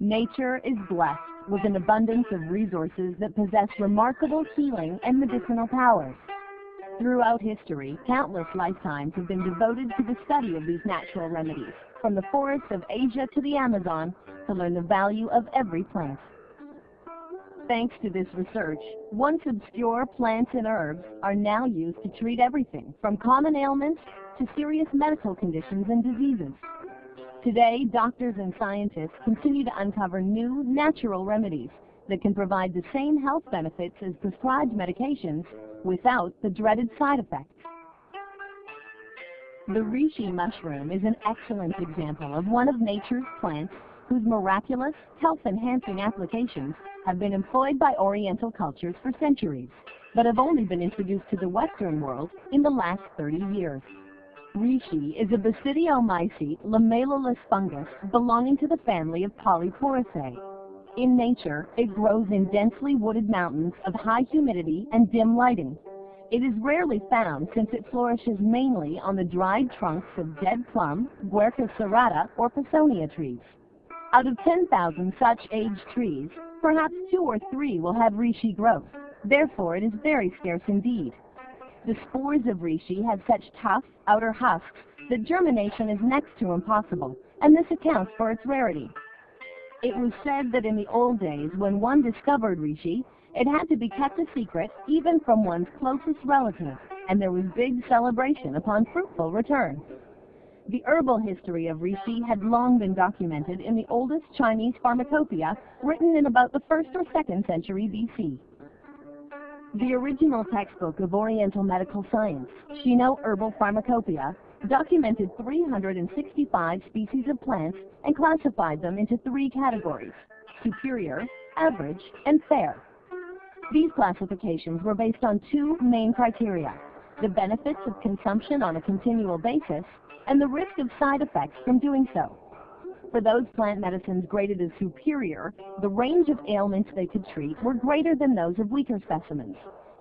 Nature is blessed with an abundance of resources that possess remarkable healing and medicinal powers. Throughout history, countless lifetimes have been devoted to the study of these natural remedies, from the forests of Asia to the Amazon, to learn the value of every plant. Thanks to this research, once obscure plants and herbs are now used to treat everything from common ailments to serious medical conditions and diseases. Today, doctors and scientists continue to uncover new, natural remedies that can provide the same health benefits as prescribed medications without the dreaded side effects. The reishi mushroom is an excellent example of one of nature's plants whose miraculous, health-enhancing applications have been employed by Oriental cultures for centuries, but have only been introduced to the Western world in the last 30 years. Reishi is a basidiomycete lamellulous fungus belonging to the family of Polyphoraceae. In nature, it grows in densely wooded mountains of high humidity and dim lighting. It is rarely found since it flourishes mainly on the dried trunks of dead plum, Guerca serrata, or Pisonia trees. Out of 10,000 such aged trees, perhaps 2 or 3 will have reishi growth. Therefore, it is very scarce indeed. The spores of reishi have such tough outer husks that germination is next to impossible, and this accounts for its rarity. It was said that in the old days, when one discovered reishi, it had to be kept a secret even from one's closest relatives, and there was big celebration upon fruitful return. The herbal history of reishi had long been documented in the oldest Chinese pharmacopoeia, written in about the 1st or 2nd century BC. The original textbook of Oriental medical science, Shino Herbal Pharmacopoeia, documented 365 species of plants and classified them into 3 categories: superior, average, and fair. These classifications were based on 2 main criteria: the benefits of consumption on a continual basis and the risk of side effects from doing so. For those plant medicines graded as superior, the range of ailments they could treat were greater than those of weaker specimens,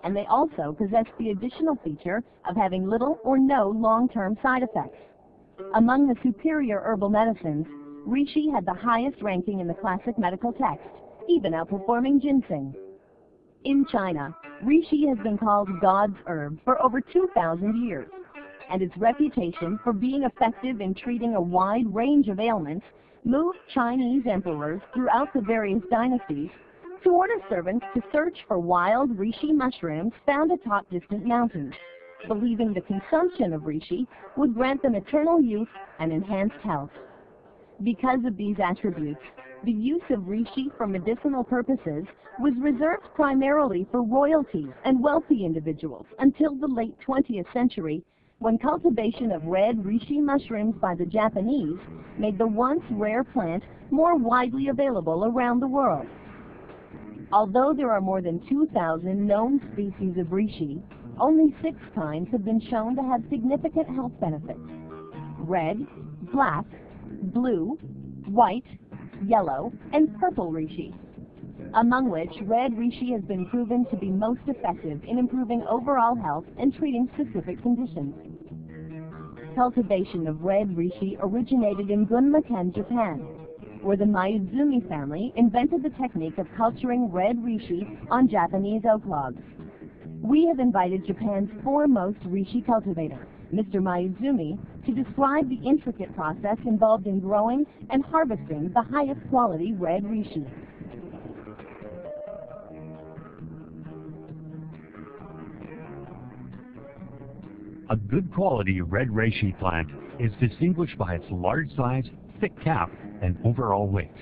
and they also possessed the additional feature of having little or no long-term side effects. Among the superior herbal medicines, reishi had the highest ranking in the classic medical text, even outperforming ginseng. In China, reishi has been called God's herb for over 2,000 years, and its reputation for being effective in treating a wide range of ailments moved Chinese emperors throughout the various dynasties to order servants to search for wild reishi mushrooms found atop distant mountains, believing the consumption of reishi would grant them eternal youth and enhanced health. Because of these attributes, the use of reishi for medicinal purposes was reserved primarily for royalty and wealthy individuals until the late 20th century, when cultivation of red reishi mushrooms by the Japanese made the once rare plant more widely available around the world. Although there are more than 2,000 known species of reishi, only 6 kinds have been shown to have significant health benefits: red, black, blue, white, yellow, and purple reishi, among which red reishi has been proven to be most effective in improving overall health and treating specific conditions. Cultivation of red reishi originated in Gunma-ken, Japan, where the Mayuzumi family invented the technique of culturing red reishi on Japanese oak logs. We have invited Japan's foremost reishi cultivator, Mr. Mayuzumi, to describe the intricate process involved in growing and harvesting the highest quality red reishi. A good quality red reishi plant is distinguished by its large size, thick cap, and overall weight.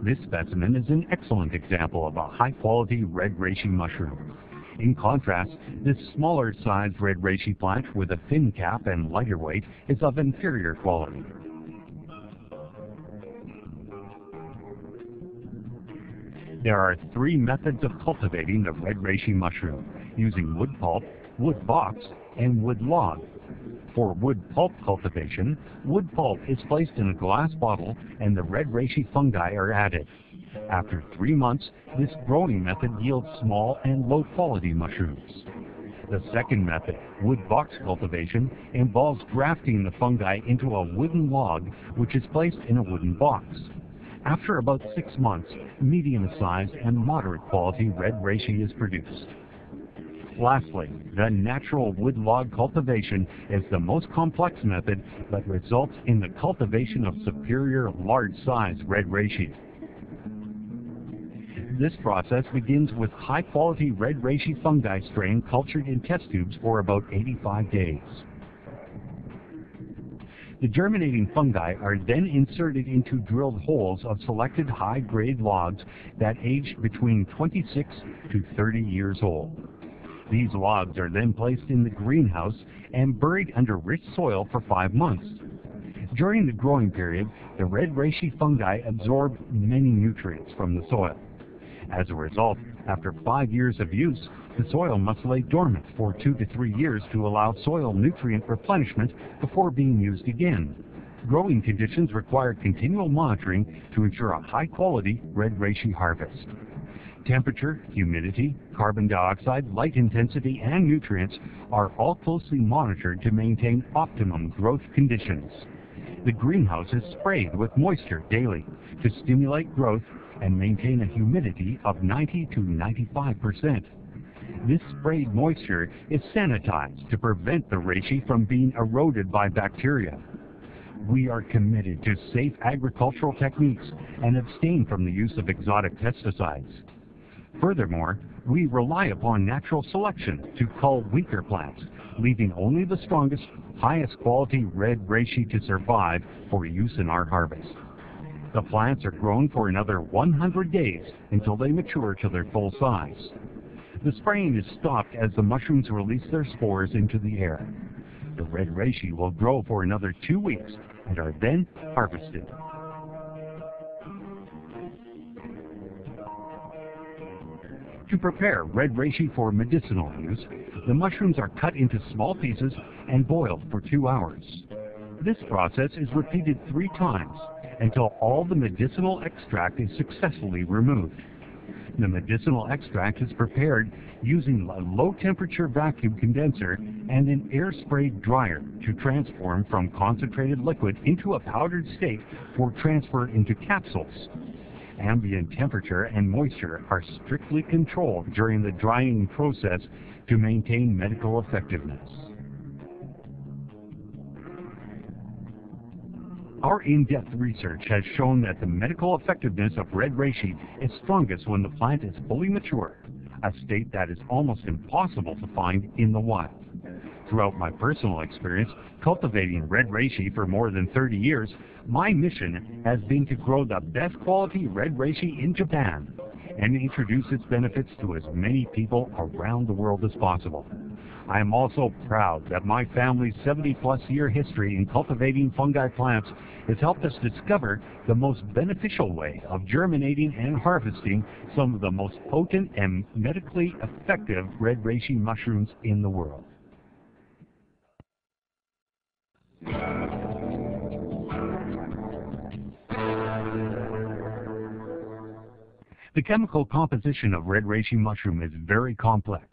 This specimen is an excellent example of a high-quality red reishi mushroom. In contrast, this smaller sized red reishi plant with a thin cap and lighter weight is of inferior quality. There are 3 methods of cultivating the red reishi mushroom, using wood pulp, wood box, and wood log. For wood pulp cultivation, wood pulp is placed in a glass bottle and the red reishi fungi are added. After 3 months, this growing method yields small and low-quality mushrooms. The second method, wood box cultivation, involves grafting the fungi into a wooden log which is placed in a wooden box. After about 6 months, medium-sized and moderate-quality red reishi is produced. Lastly, the natural wood log cultivation is the most complex method but results in the cultivation of superior large-size red reishi. This process begins with high-quality red reishi fungi strain cultured in test tubes for about 85 days. The germinating fungi are then inserted into drilled holes of selected high-grade logs that age between 26 to 30 years old. These logs are then placed in the greenhouse and buried under rich soil for 5 months. During the growing period, the red reishi fungi absorb many nutrients from the soil. As a result, after 5 years of use, the soil must lay dormant for 2 to 3 years to allow soil nutrient replenishment before being used again. Growing conditions require continual monitoring to ensure a high-quality red reishi harvest. Temperature, humidity, carbon dioxide, light intensity, and nutrients are all closely monitored to maintain optimum growth conditions. The greenhouse is sprayed with moisture daily to stimulate growth and maintain a humidity of 90 to 95%. This sprayed moisture is sanitized to prevent the reishi from being eroded by bacteria. We are committed to safe agricultural techniques and abstain from the use of exotic pesticides. Furthermore, we rely upon natural selection to cull weaker plants, leaving only the strongest, highest quality red reishi to survive for use in our harvest. The plants are grown for another 100 days until they mature to their full size. The spraying is stopped as the mushrooms release their spores into the air. The red reishi will grow for another 2 weeks and are then harvested. To prepare red reishi for medicinal use, the mushrooms are cut into small pieces and boiled for 2 hours. This process is repeated 3 times until all the medicinal extract is successfully removed. The medicinal extract is prepared using a low-temperature vacuum condenser and an air-sprayed dryer to transform from concentrated liquid into a powdered state for transfer into capsules. Ambient temperature and moisture are strictly controlled during the drying process to maintain medical effectiveness. Our in-depth research has shown that the medical effectiveness of red reishi is strongest when the plant is fully mature, a state that is almost impossible to find in the wild. Throughout my personal experience cultivating red reishi for more than 30 years, my mission has been to grow the best quality red reishi in Japan and introduce its benefits to as many people around the world as possible. I am also proud that my family's 70-plus year history in cultivating fungi plants has helped us discover the most beneficial way of germinating and harvesting some of the most potent and medically effective red reishi mushrooms in the world. The chemical composition of red reishi mushroom is very complex.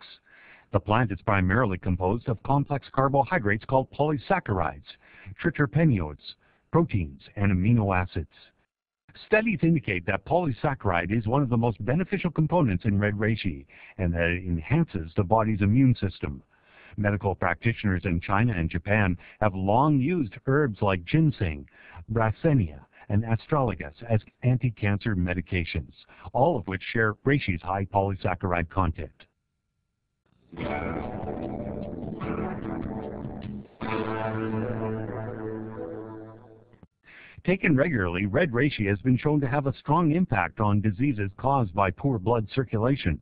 The plant is primarily composed of complex carbohydrates called polysaccharides, triterpenoids, proteins, and amino acids. Studies indicate that polysaccharide is one of the most beneficial components in red reishi and that it enhances the body's immune system. Medical practitioners in China and Japan have long used herbs like ginseng, brasenia, and astragalus as anti-cancer medications, all of which share reishi's high polysaccharide content. Taken regularly, red reishi has been shown to have a strong impact on diseases caused by poor blood circulation.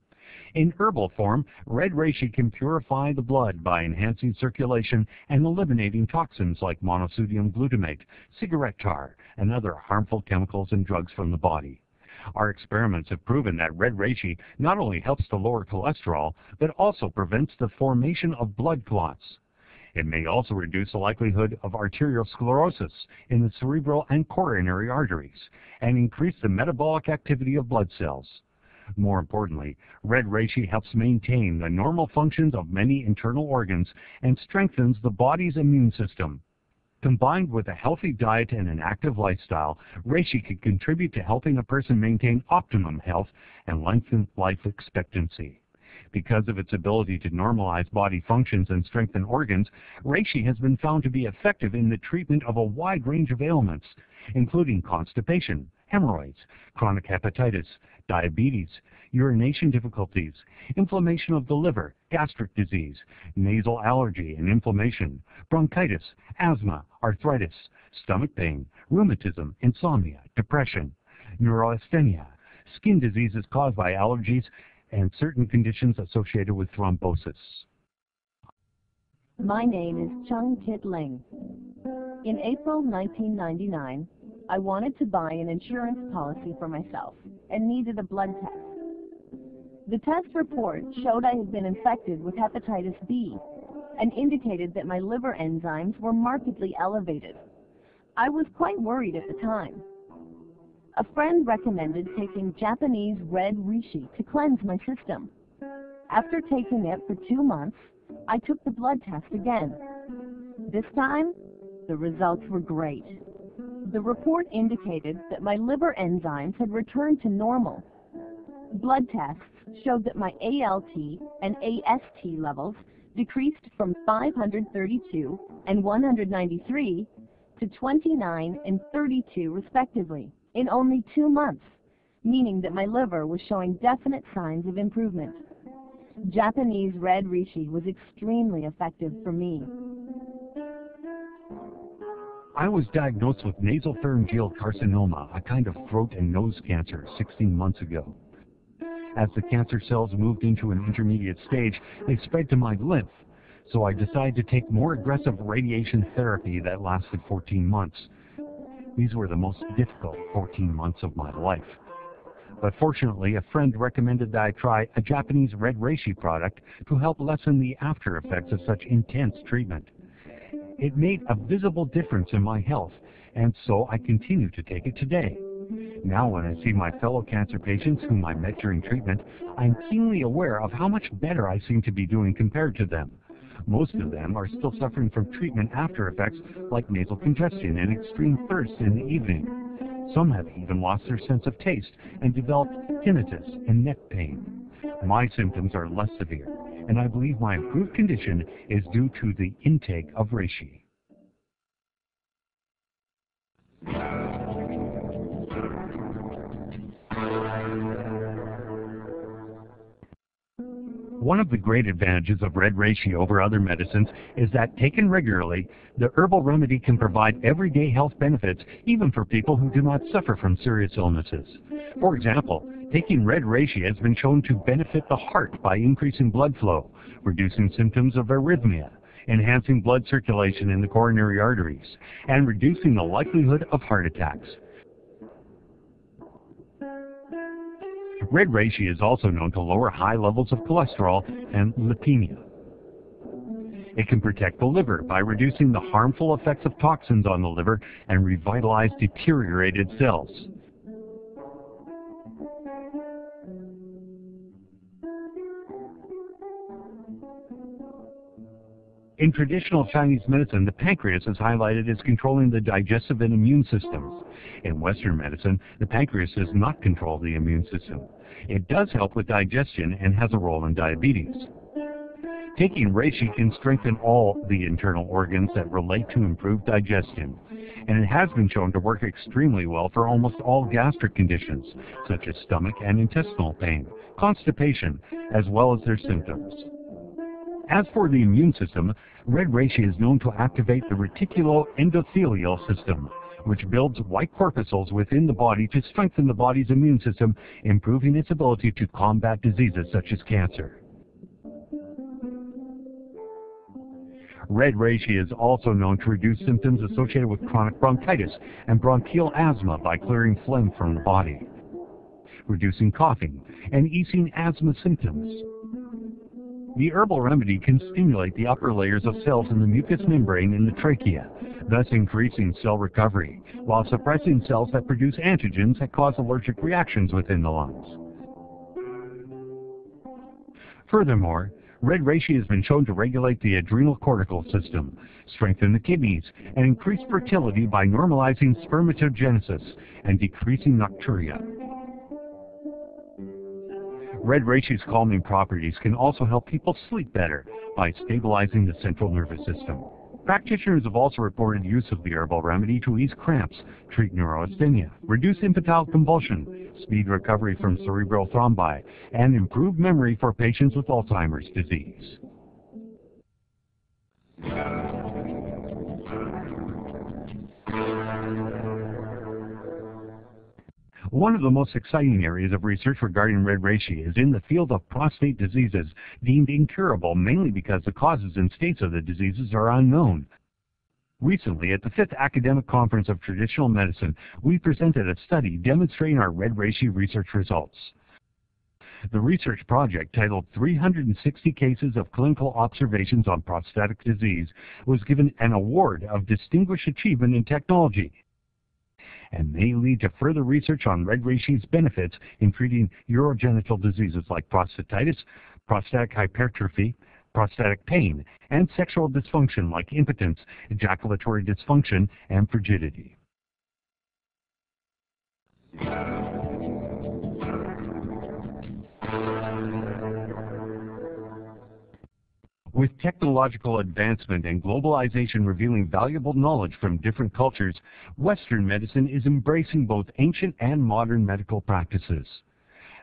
In herbal form, red reishi can purify the blood by enhancing circulation and eliminating toxins like monosodium glutamate, cigarette tar, and other harmful chemicals and drugs from the body. Our experiments have proven that red reishi not only helps to lower cholesterol, but also prevents the formation of blood clots. It may also reduce the likelihood of arteriosclerosis in the cerebral and coronary arteries and increase the metabolic activity of blood cells. More importantly, red reishi helps maintain the normal functions of many internal organs and strengthens the body's immune system. Combined with a healthy diet and an active lifestyle, reishi can contribute to helping a person maintain optimum health and lengthen life expectancy. Because of its ability to normalize body functions and strengthen organs, reishi has been found to be effective in the treatment of a wide range of ailments, including constipation, hemorrhoids, chronic hepatitis, diabetes, urination difficulties, inflammation of the liver, gastric disease, nasal allergy and inflammation, bronchitis, asthma, arthritis, stomach pain, rheumatism, insomnia, depression, neurasthenia, skin diseases caused by allergies, and certain conditions associated with thrombosis. My name is Chung Kit Ling. In April 1999, I wanted to buy an insurance policy for myself and needed a blood test. The test report showed I had been infected with hepatitis B and indicated that my liver enzymes were markedly elevated. I was quite worried at the time. A friend recommended taking Japanese red reishi to cleanse my system. After taking it for 2 months, I took the blood test again. This time, the results were great. The report indicated that my liver enzymes had returned to normal. Blood tests showed that my ALT and AST levels decreased from 532 and 193 to 29 and 32 respectively in only 2 months, meaning that my liver was showing definite signs of improvement. Japanese red reishi was extremely effective for me. I was diagnosed with nasopharyngeal carcinoma, a kind of throat and nose cancer, 16 months ago. As the cancer cells moved into an intermediate stage, they spread to my lymph, so I decided to take more aggressive radiation therapy that lasted 14 months. These were the most difficult 14 months of my life. But fortunately, a friend recommended that I try a Japanese red reishi product to help lessen the after effects of such intense treatment. It made a visible difference in my health, and so I continue to take it today. Now when I see my fellow cancer patients whom I met during treatment, I'm keenly aware of how much better I seem to be doing compared to them. Most of them are still suffering from treatment after effects like nasal congestion and extreme thirst in the evening. Some have even lost their sense of taste and developed tinnitus and neck pain. My symptoms are less severe, and I believe my improved condition is due to the intake of reishi. One of the great advantages of red reishi over other medicines is that, taken regularly, the herbal remedy can provide everyday health benefits even for people who do not suffer from serious illnesses. For example, taking red reishi has been shown to benefit the heart by increasing blood flow, reducing symptoms of arrhythmia, enhancing blood circulation in the coronary arteries, and reducing the likelihood of heart attacks. Red reishi is also known to lower high levels of cholesterol and lipemia. It can protect the liver by reducing the harmful effects of toxins on the liver and revitalize deteriorated cells. In traditional Chinese medicine, the pancreas is highlighted as controlling the digestive and immune systems. In Western medicine, the pancreas does not control the immune system. It does help with digestion and has a role in diabetes. Taking reishi can strengthen all the internal organs that relate to improved digestion, and it has been shown to work extremely well for almost all gastric conditions, such as stomach and intestinal pain, constipation, as well as their symptoms. As for the immune system, red reishi is known to activate the reticuloendothelial system, which builds white corpuscles within the body to strengthen the body's immune system, improving its ability to combat diseases such as cancer. Red reishi is also known to reduce symptoms associated with chronic bronchitis and bronchial asthma by clearing phlegm from the body, reducing coughing, and easing asthma symptoms. The herbal remedy can stimulate the upper layers of cells in the mucous membrane in the trachea, thus increasing cell recovery, while suppressing cells that produce antigens that cause allergic reactions within the lungs. Furthermore, red reishi has been shown to regulate the adrenal cortical system, strengthen the kidneys, and increase fertility by normalizing spermatogenesis and decreasing nocturia. Red Reishi's calming properties can also help people sleep better by stabilizing the central nervous system. Practitioners have also reported use of the herbal remedy to ease cramps, treat neurasthenia, reduce infantile convulsion, speed recovery from cerebral thrombi, and improve memory for patients with Alzheimer's disease. One of the most exciting areas of research regarding red reishi is in the field of prostate diseases deemed incurable, mainly because the causes and states of the diseases are unknown. Recently, at the 5th Academic Conference of Traditional Medicine, we presented a study demonstrating our red reishi research results. The research project, titled 360 Cases of Clinical Observations on Prostatic Disease, was given an award of Distinguished Achievement in Technology, and may lead to further research on red reishi's benefits in treating urogenital diseases like prostatitis, prostatic hypertrophy, prostatic pain, and sexual dysfunction like impotence, ejaculatory dysfunction, and frigidity. With technological advancement and globalization revealing valuable knowledge from different cultures, Western medicine is embracing both ancient and modern medical practices.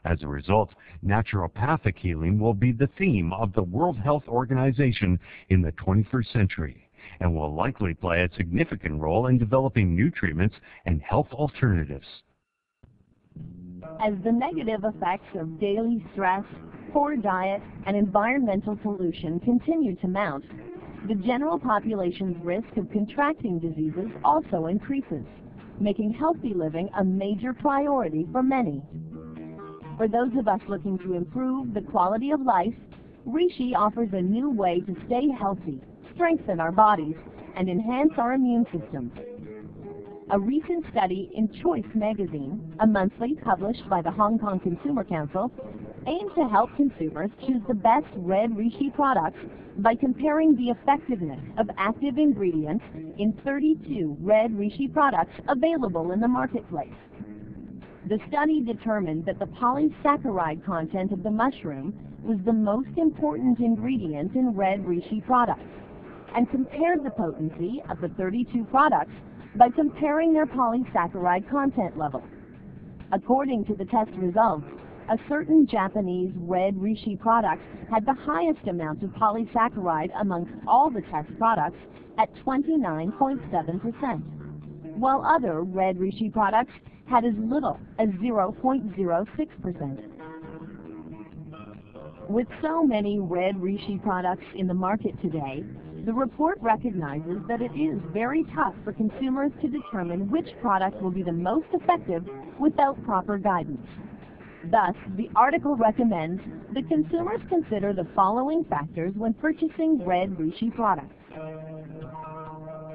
As a result, naturopathic healing will be the theme of the World Health Organization in the 21st century, and will likely play a significant role in developing new treatments and health alternatives. As the negative effects of daily stress, poor diet, and environmental pollution continue to mount, the general population's risk of contracting diseases also increases, making healthy living a major priority for many. For those of us looking to improve the quality of life, Reishi offers a new way to stay healthy, strengthen our bodies, and enhance our immune systems. A recent study in Choice magazine, a monthly published by the Hong Kong Consumer Council, aimed to help consumers choose the best red reishi products by comparing the effectiveness of active ingredients in 32 red reishi products available in the marketplace. The study determined that the polysaccharide content of the mushroom was the most important ingredient in red reishi products, and compared the potency of the 32 products by comparing their polysaccharide content level. According to the test results, a certain Japanese red reishi product had the highest amount of polysaccharide amongst all the test products at 29.7%, while other red reishi products had as little as 0.06%. With so many red reishi products in the market today, the report recognizes that it is very tough for consumers to determine which product will be the most effective without proper guidance. Thus, the article recommends that consumers consider the following factors when purchasing red reishi products: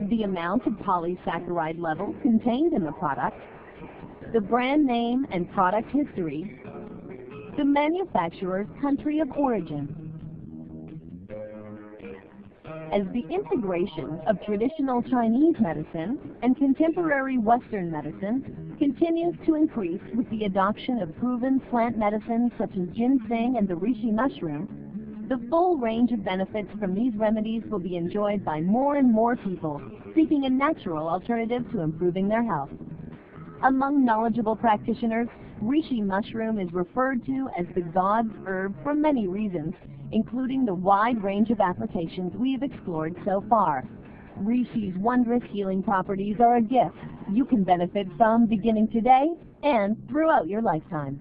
the amount of polysaccharide level contained in the product, the brand name and product history, the manufacturer's country of origin. As the integration of traditional Chinese medicine and contemporary Western medicine continues to increase with the adoption of proven plant medicines such as ginseng and the reishi mushroom, the full range of benefits from these remedies will be enjoyed by more and more people seeking a natural alternative to improving their health. Among knowledgeable practitioners, reishi mushroom is referred to as the God's herb for many reasons, including the wide range of applications we have explored so far. Reishi's wondrous healing properties are a gift you can benefit from beginning today and throughout your lifetime.